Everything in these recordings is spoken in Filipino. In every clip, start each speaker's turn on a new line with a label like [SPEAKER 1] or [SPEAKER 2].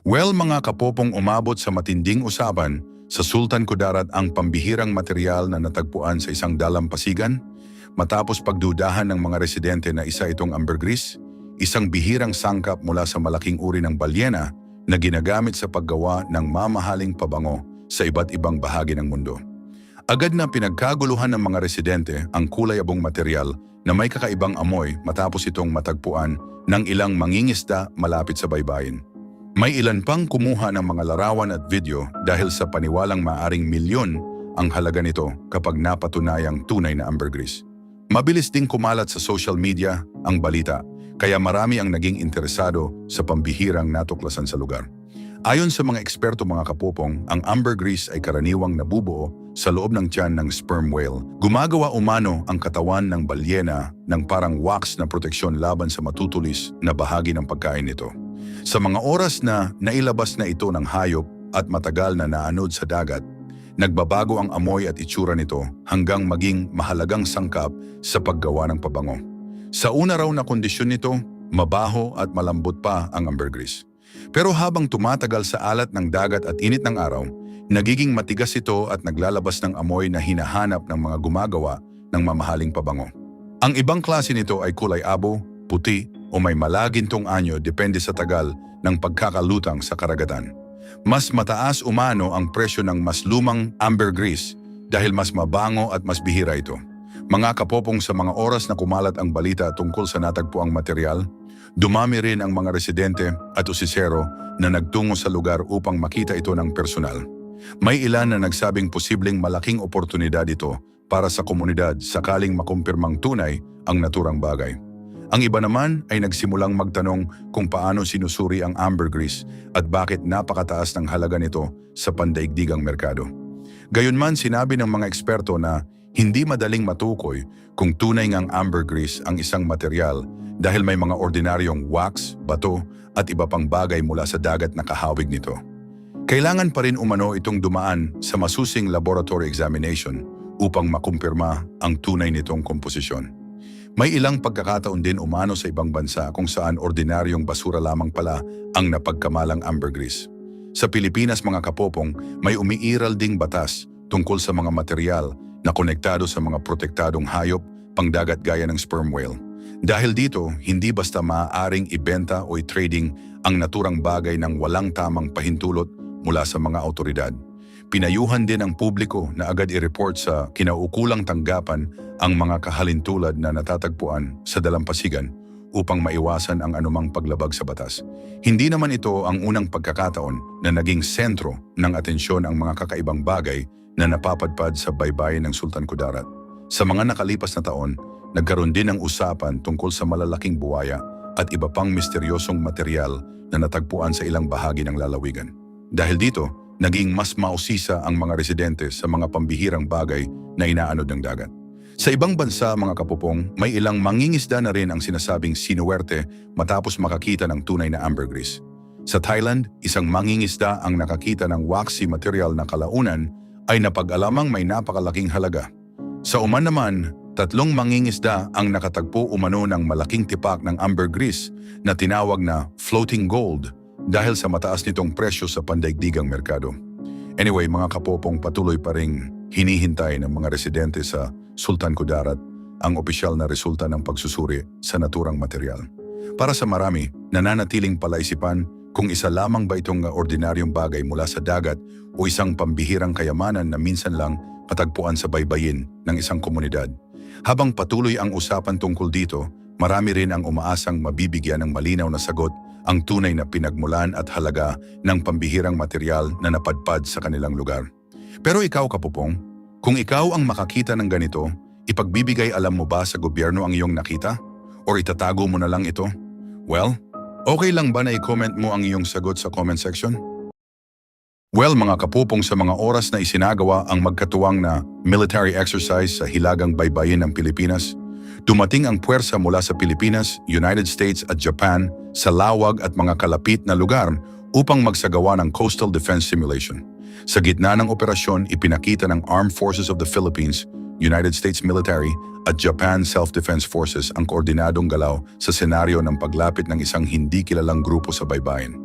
[SPEAKER 1] Well, mga kapopong, umabot sa matinding usapan sa Sultan Kudarat ang pambihirang material na natagpuan sa isang dalampasigan matapos pagdudahan ng mga residente na isa itong ambergris, isang bihirang sangkap mula sa malaking uri ng balyena na ginagamit sa paggawa ng mamahaling pabango sa iba't ibang bahagi ng mundo. Agad na pinagkaguluhan ng mga residente ang kulay-abong material na may kakaibang amoy matapos itong matagpuan ng ilang mangingisda malapit sa baybayin. May ilan pang kumuha ng mga larawan at video dahil sa paniwalang maaring milyon ang halaga nito kapag napatunayang tunay na ambergris. Mabilis ding kumalat sa social media ang balita, kaya marami ang naging interesado sa pambihirang natuklasan sa lugar. Ayon sa mga eksperto, mga kapopong, ang ambergris ay karaniwang nabubuo sa loob ng tiyan ng sperm whale. Gumagawa umano ang katawan ng balyena ng parang wax na proteksyon laban sa matutulis na bahagi ng pagkain nito. Sa mga oras na nailabas na ito ng hayop at matagal na naanod sa dagat, nagbabago ang amoy at itsura nito hanggang maging mahalagang sangkap sa paggawa ng pabango. Sa una raw na kondisyon nito, mabaho at malambot pa ang ambergris. Pero habang tumatagal sa alat ng dagat at init ng araw, nagiging matigas ito at naglalabas ng amoy na hinahanap ng mga gumagawa ng mamahaling pabango. Ang ibang klase nito ay kulay abo, puti o may malagintong anyo depende sa tagal ng pagkakalutang sa karagatan. Mas mataas umano ang presyo ng mas lumang ambergris dahil mas mabango at mas bihira ito. Mga kapopong, sa mga oras na kumalat ang balita tungkol sa natagpuang material, dumami rin ang mga residente at usisero na nagtungo sa lugar upang makita ito ng personal. May ilan na nagsabing posibleng malaking oportunidad ito para sa komunidad sakaling makumpirmang tunay ang naturang bagay. Ang iba naman ay nagsimulang magtanong kung paano sinusuri ang ambergris at bakit napakataas ng halaga nito sa pandaigdigang merkado. Gayunman, sinabi ng mga eksperto na hindi madaling matukoy kung tunay ngang ambergris ang isang material dahil may mga ordinaryong wax, bato at iba pang bagay mula sa dagat na kahawig nito. Kailangan pa rin umano itong dumaan sa masusing laboratory examination upang makumpirma ang tunay nitong komposisyon. May ilang pagkakataon din umano sa ibang bansa kung saan ordinaryong basura lamang pala ang napagkamalang ambergris. Sa Pilipinas, mga kapopong, may umiiral ding batas tungkol sa mga material na konektado sa mga protektadong hayop pangdagat gaya ng sperm whale. Dahil dito, hindi basta maaaring ibenta o i-trading ang naturang bagay ng walang tamang pahintulot mula sa mga autoridad. Pinayuhan din ang publiko na agad i-report sa kinaukulang tanggapan ang mga kahalintulad na natatagpuan sa dalampasigan upang maiwasan ang anumang paglabag sa batas. Hindi naman ito ang unang pagkakataon na naging sentro ng atensyon ang mga kakaibang bagay na napapadpad sa baybayin ng Sultan Kudarat. Sa mga nakalipas na taon, nagkaroon din ng usapan tungkol sa malalaking buwaya at iba pang misteryosong material na natagpuan sa ilang bahagi ng lalawigan. Dahil dito, naging mas mausisa ang mga residente sa mga pambihirang bagay na inaanod ng dagat. Sa ibang bansa, mga kapupong, may ilang mangingisda na rin ang sinasabing sinuwerte matapos makakita ng tunay na ambergris. Sa Thailand, isang mangingisda ang nakakita ng waxy material na kalaunan ay napag-alamang may napakalaking halaga. Sa Oman naman, 3 mangingisda ang nakatagpo umano ng malaking tipak ng ambergris na tinawag na floating gold dahil sa mataas nitong presyo sa pandaigdigang merkado. Anyway, mga kapopong, patuloy pa ring hinihintay ng mga residente sa Sultan Kudarat ang opisyal na resulta ng pagsusuri sa naturang material. Para sa marami, nananatiling palaisipan kung isa lamang ba itong ordinaryong bagay mula sa dagat o isang pambihirang kayamanan na minsan lang matagpuan sa baybayin ng isang komunidad. Habang patuloy ang usapan tungkol dito, marami rin ang umaasang mabibigyan ng malinaw na sagot ang tunay na pinagmulan at halaga ng pambihirang material na napadpad sa kanilang lugar. Pero ikaw, kapupong, kung ikaw ang makakita ng ganito, ipagbibigay alam mo ba sa gobyerno ang iyong nakita? O itatago mo na lang ito? Well, okay lang ba na i-comment mo ang iyong sagot sa comment section? Well, mga kapupong, sa mga oras na isinagawa ang magkatuwang na military exercise sa hilagang baybayin ng Pilipinas, dumating ang puwersa mula sa Pilipinas, United States at Japan sa lawag at mga kalapit na lugar upang magsagawa ng coastal defense simulation. Sa gitna ng operasyon, ipinakita ng Armed Forces of the Philippines, United States Military at Japan Self-Defense Forces ang koordinadong galaw sa senaryo ng paglapit ng isang hindi kilalang grupo sa baybayin.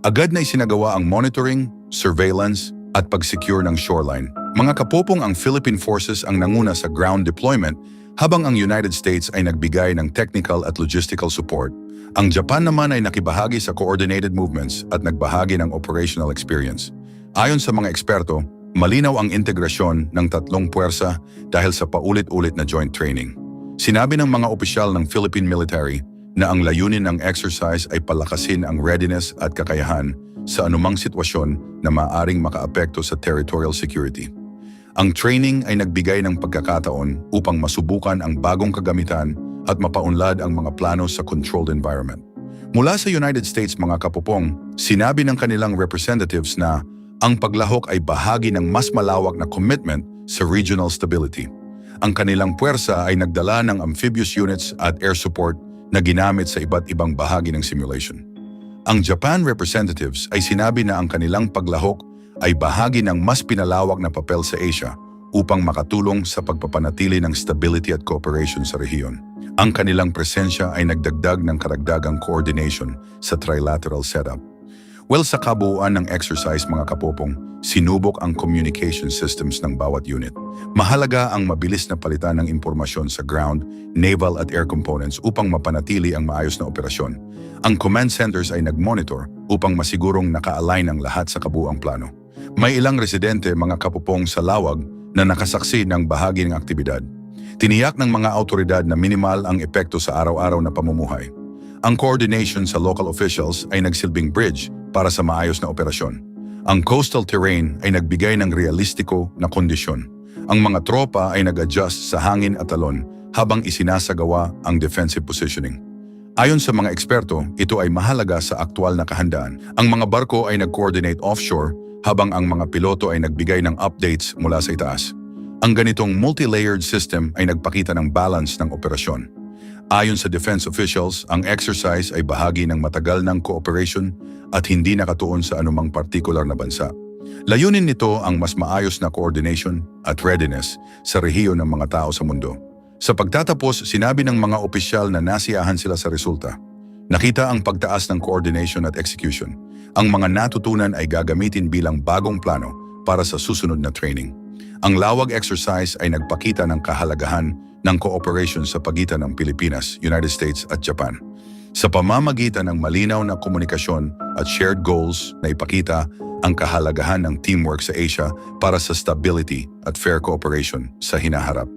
[SPEAKER 1] Agad na isinagawa ang monitoring, surveillance, at pag-secure ng shoreline. Mga kapopong ang Philippine Forces ang nanguna sa ground deployment habang ang United States ay nagbigay ng technical at logistical support. Ang Japan naman ay nakibahagi sa coordinated movements at nagbahagi ng operational experience. Ayon sa mga eksperto, malinaw ang integrasyon ng tatlong puwersa dahil sa paulit-ulit na joint training. Sinabi ng mga opisyal ng Philippine military na ang layunin ng exercise ay palakasin ang readiness at kakayahan sa anumang sitwasyon na maaaring makaapekto sa territorial security. Ang training ay nagbigay ng pagkakataon upang masubukan ang bagong kagamitan at mapaunlad ang mga plano sa controlled environment. Mula sa United States mga kapupong, sinabi ng kanilang representatives na ang paglahok ay bahagi ng mas malawak na commitment sa regional stability. Ang kanilang puwersa ay nagdala ng amphibious units at air support na ginamit sa iba't ibang bahagi ng simulation. Ang Japan representatives ay sinabi na ang kanilang paglahok ay bahagi ng mas pinalawak na papel sa Asia upang makatulong sa pagpapanatili ng stability at cooperation sa rehiyon. Ang kanilang presensya ay nagdagdag ng karagdagang coordination sa trilateral setup. Well, sa kabuuan ng exercise mga kapopong, sinubok ang communication systems ng bawat unit. Mahalaga ang mabilis na palitan ng impormasyon sa ground, naval at air components upang mapanatili ang maayos na operasyon. Ang command centers ay nag-monitor upang masigurong naka-align ang lahat sa kabuuang plano. May ilang residente mga kapupong sa lawag na nakasaksi ng bahagi ng aktibidad. Tiniyak ng mga autoridad na minimal ang epekto sa araw-araw na pamumuhay. Ang coordination sa local officials ay nagsilbing bridge para sa maayos na operasyon. Ang coastal terrain ay nagbigay ng realistiko na kondisyon. Ang mga tropa ay nag-adjust sa hangin at alon habang isinasagawa ang defensive positioning. Ayon sa mga eksperto, ito ay mahalaga sa aktwal na kahandaan. Ang mga barko ay nag-coordinate offshore habang ang mga piloto ay nagbigay ng updates mula sa itaas. Ang ganitong multi-layered system ay nagpakita ng balance ng operasyon. Ayon sa defense officials, ang exercise ay bahagi ng matagal ng cooperation at hindi nakatuon sa anumang partikular na bansa. Layunin nito ang mas maayos na coordination at readiness sa rehiyon ng mga tao sa mundo. Sa pagtatapos, sinabi ng mga opisyal na nasiyahan sila sa resulta. Nakita ang pagtaas ng coordination at execution. Ang mga natutunan ay gagamitin bilang bagong plano para sa susunod na training. Ang lawag exercise ay nagpakita ng kahalagahan ng cooperation sa pagitan ng Pilipinas, United States at Japan. Sa pamamagitan ng malinaw na komunikasyon at shared goals na ipakita ang kahalagahan ng teamwork sa Asia para sa stability at fair cooperation sa hinaharap.